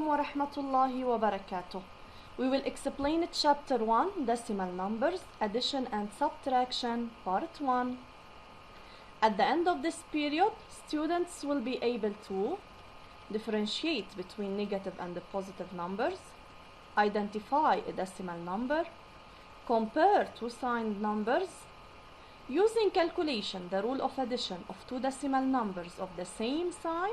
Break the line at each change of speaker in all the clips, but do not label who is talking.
wa rahmatullahi wa barakatuh. We will explain Chapter 1, Decimal Numbers, Addition and Subtraction, Part 1. At the end of this period, students will be able to differentiate between negative and positive numbers, identify a decimal number, compare two signed numbers, using calculation the rule of addition of two decimal numbers of the same sign,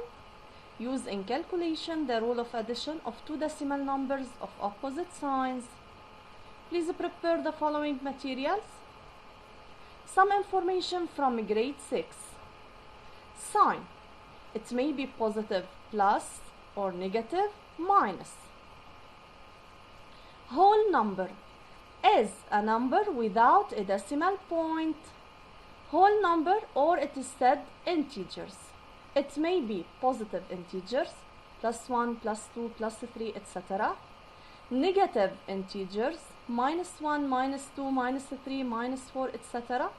use in calculation the rule of addition of two decimal numbers of opposite signs. Please prepare the following materials. Some information from grade 6. Sign. It may be positive plus or negative minus. Whole number is a number without a decimal point. Whole number, or it is said integers. It may be positive integers, plus 1, plus 2, plus 3, etc. Negative integers, minus 1, minus 2, minus 3, minus 4, etc.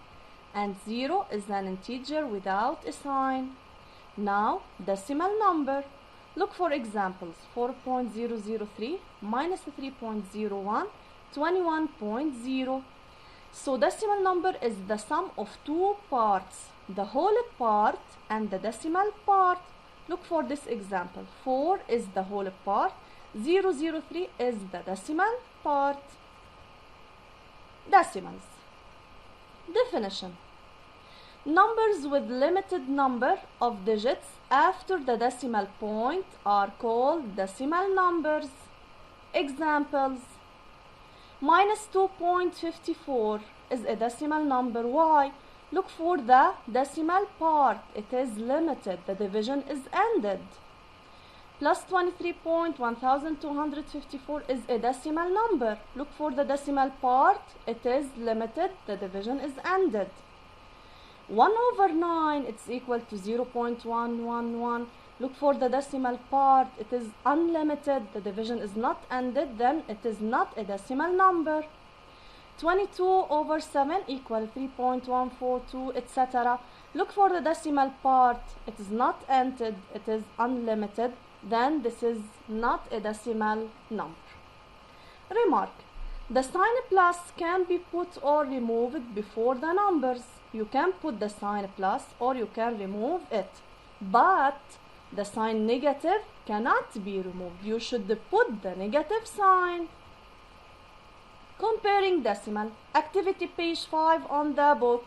And 0 is an integer without a sign. Now, decimal number. Look for examples. 4.003 minus 3.01, 21.0. So decimal number is the sum of two parts, the whole part and the decimal part. Look for this example. 4 is the whole part, 003 is the decimal part. Decimals. Definition. Numbers with limited number of digits after the decimal point are called decimal numbers. Examples. Minus 2.54 is a decimal number. Why? Look for the decimal part. It is limited. The division is ended. Plus 23.1254 is a decimal number. Look for the decimal part. It is limited. The division is ended. 1/9 it's equal to 0.111. Look for the decimal part. It is unlimited. The division is not ended. Then it is not a decimal number. 22/7 equal 3.142, etc. Look for the decimal part. It is not ended. It is unlimited. Then this is not a decimal number. Remark. The sign plus can be put or removed before the numbers. You can put the sign plus or you can remove it. But the sign negative cannot be removed. You should put the negative sign. Comparing decimal. Activity page 5 on the book.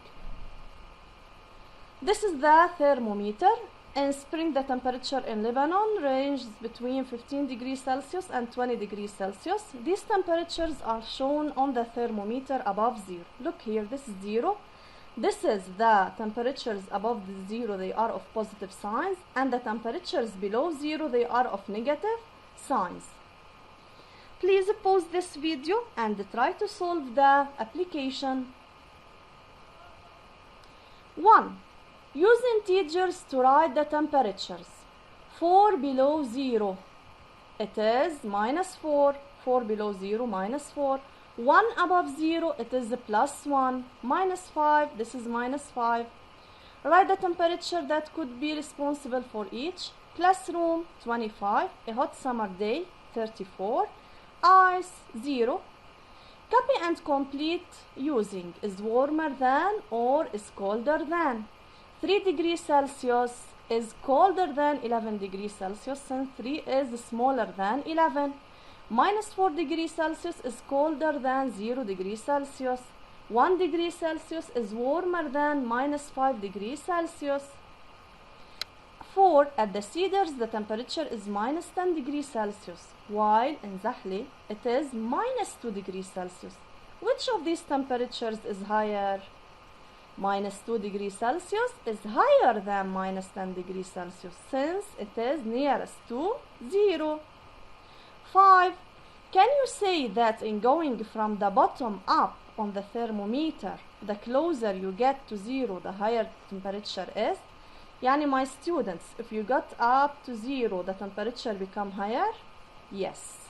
This is the thermometer. In spring, the temperature in Lebanon ranges between 15 degrees Celsius and 20 degrees Celsius. These temperatures are shown on the thermometer above 0. Look here, this is 0. This is the temperatures above the 0, they are of positive signs, and the temperatures below 0, they are of negative signs. Please pause this video and try to solve the application. 1. Use integers to write the temperatures. 4 below 0, it is minus 4. 4 below 0, minus 4. 1 above 0, it is plus 1. Minus 5, this is minus 5. Write the temperature that could be responsible for each. Classroom, 25. A hot summer day, 34. Ice, 0. Copy and complete using is warmer than or is colder than. 3 degrees Celsius is colder than 11 degrees Celsius since 3 is smaller than 11. Minus 4 degrees Celsius is colder than 0 degrees Celsius. 1 degree Celsius is warmer than minus 5 degrees Celsius. 4. At the Cedars, the temperature is minus 10 degrees Celsius, while in Zahli, it is minus 2 degrees Celsius. Which of these temperatures is higher? Minus 2 degrees Celsius is higher than minus 10 degrees Celsius since it is nearest to 0. 5. Can you say that in going from the bottom up on the thermometer, the closer you get to 0, the higher the temperature is? Yani my students, if you got up to 0, the temperature become higher? Yes.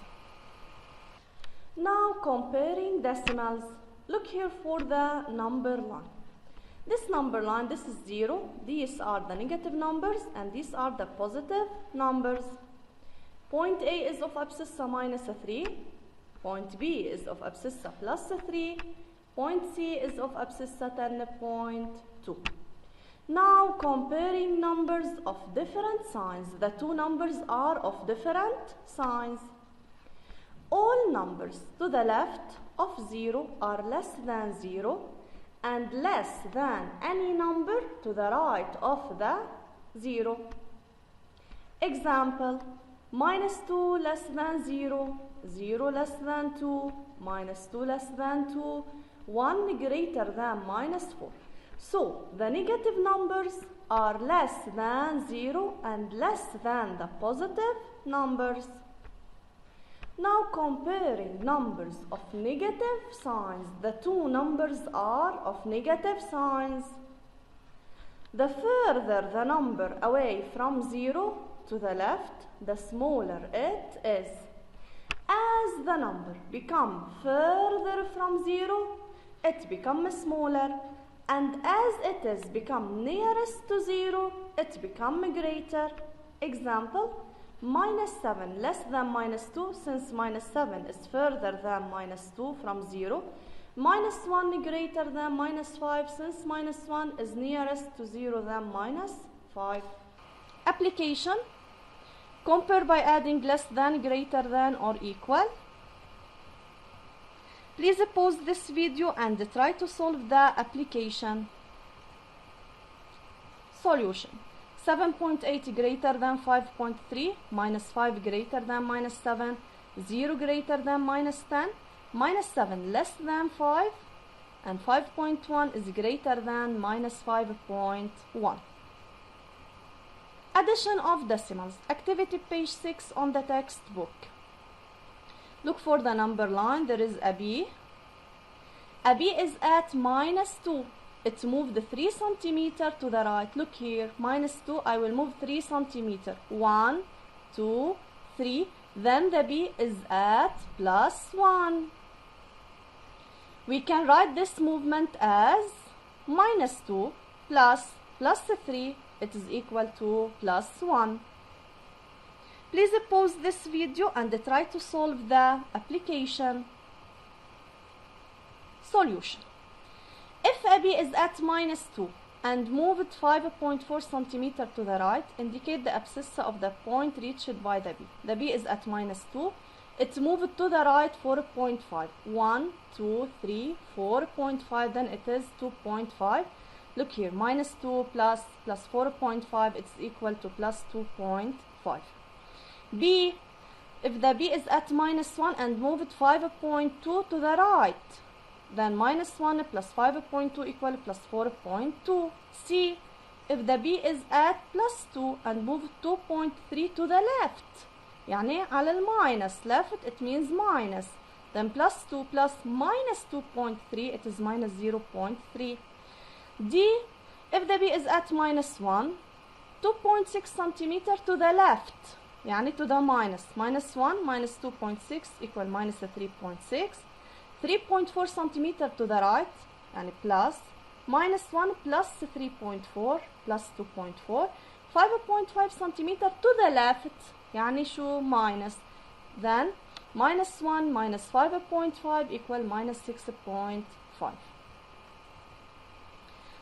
Now comparing decimals. Look here for the number line. This number line, this is 0. These are the negative numbers and these are the positive numbers. Point A is of abscissa minus 3. Point B is of abscissa plus 3. Point C is of abscissa 10.2. Now comparing numbers of different signs. The two numbers are of different signs. All numbers to the left of 0 are less than 0 and less than any number to the right of the 0. Example, minus 2 less than 0, 0 less than 2, minus 2 less than 2, 1 greater than minus 4. So, the negative numbers are less than 0 and less than the positive numbers. Now comparing numbers of negative signs. The two numbers are of negative signs. The further the number away from 0 to the left, the smaller it is. As the number becomes further from 0, it becomes smaller. And as it is become nearest to 0, it becomes greater. Example, minus 7 less than minus 2, since minus 7 is further than minus 2 from 0. Minus 1 greater than minus 5, since minus 1 is nearest to 0 than minus 5. Application. Compare by adding less than, greater than, or equal. Please pause this video and try to solve the application. Solution. 7.8 greater than 5.3, minus 5 greater than minus 7, 0 greater than minus 10, minus 7 less than 5, and 5.1 is greater than minus 5.1. Addition of decimals. Activity page 6 on the textbook. Look for the number line. There is a B. A B is at minus 2. It moved 3 centimeter to the right. Look here, minus 2, I will move 3 centimeter. 1, 2, 3. Then the B is at plus 1. We can write this movement as minus 2 plus 3. It is equal to plus 1. Please pause this video and try to solve the application. Solution. If a B is at minus 2 and moved 5.4 centimeter to the right, indicate the abscissa of the point reached by the B. The B is at minus 2. It moved to the right 4.5. 1, 2, 3, 4.5, then it is 2.5. Look here, minus 2 plus 4.5, it's equal to plus 2.5. B, if the B is at minus 1 and moved 5.2 to the right, then minus 1 plus 5.2 equal plus 4.2. C, if the B is at plus 2 and moved 2.3 to the left, يعني على الماينس left, it means minus. Then plus 2 plus minus 2.3, it is minus 0.3. D, if the B is at minus 1, 2.6 centimeter to the left, يعني to the minus. Minus 1 minus 2.6 equal minus 3.6. 3.4 centimeter to the right, يعني plus. Minus 1 plus 3.4 plus 2.4. 5.5 centimeter to the left, يعني شو minus. Then minus 1 minus 5.5 equal minus 6.5.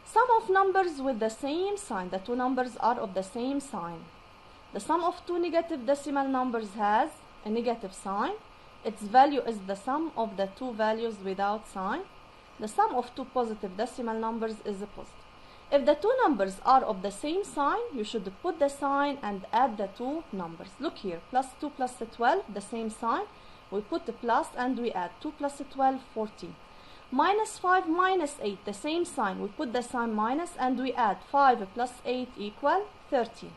Sum of numbers with the same sign. The two numbers are of the same sign. The sum of two negative decimal numbers has a negative sign. Its value is the sum of the two values without sign. The sum of two positive decimal numbers is a positive. If the two numbers are of the same sign, you should put the sign and add the two numbers. Look here, plus 2 plus 12, the same sign. We put the plus and we add 2 plus 12, 14. Minus 5 minus 8, the same sign. We put the sign minus and we add 5 plus 8 equal 13.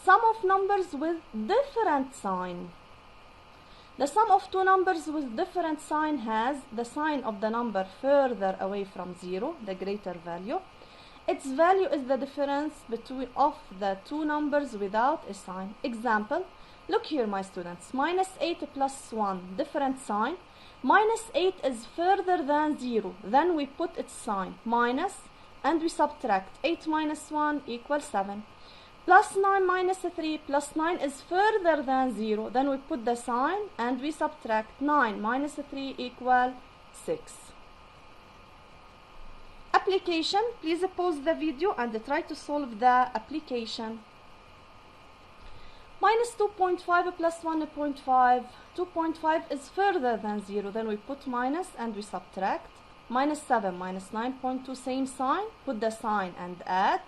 Sum of numbers with different sign. The sum of two numbers with different sign has the sign of the number further away from 0, the greater value. Its value is the difference between of the two numbers without a sign. Example, look here my students, minus 8 plus 1, different sign. Minus 8 is further than 0, then we put its sign minus and we subtract. 8 minus 1 equals 7. Plus 9 minus 3, plus 9 is further than 0. Then we put the sign and we subtract. 9 minus 3 equal 6. Application, please pause the video and try to solve the application. Minus 2.5 plus 1.5. 2.5 is further than 0. Then we put minus and we subtract. Minus 7 minus 9.2, same sign. Put the sign and add.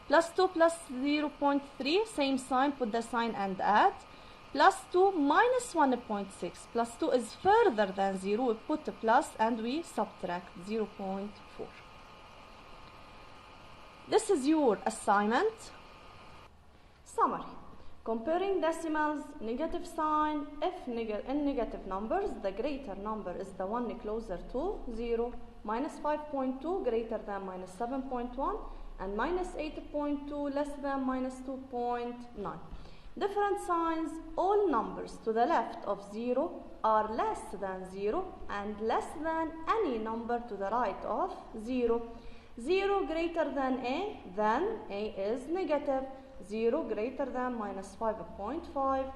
Plus 2 plus 0.3, same sign. Put the sign and add. Plus 2 minus 1.6. Plus 2 is further than 0. We put a plus and we subtract 0.4. This is your assignment. Summary. Comparing decimals, negative sign. If in negative numbers, the greater number is the one closer to 0. Minus 5.2 greater than minus 7.1. And minus 8.2 less than minus 2.9. Different signs, all numbers to the left of 0 are less than 0 and less than any number to the right of 0. 0 greater than A, then A is negative. 0 greater than minus 5.5.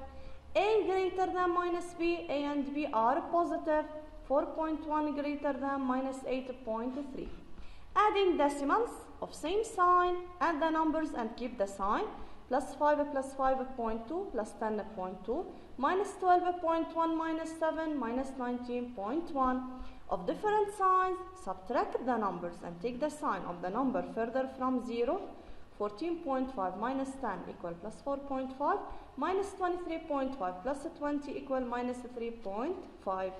A greater than minus B, A and B are positive. 4.1 greater than minus 8.3. Adding decimals of same sign, add the numbers and keep the sign. Plus 5 plus 5.2 plus 10.2 minus 12.1 minus 7 minus 19.1. Of different signs, subtract the numbers and take the sign of the number further from 0. 14.5 minus 10 equal plus 4.5 minus 23.5 plus 20 equal minus 3.5.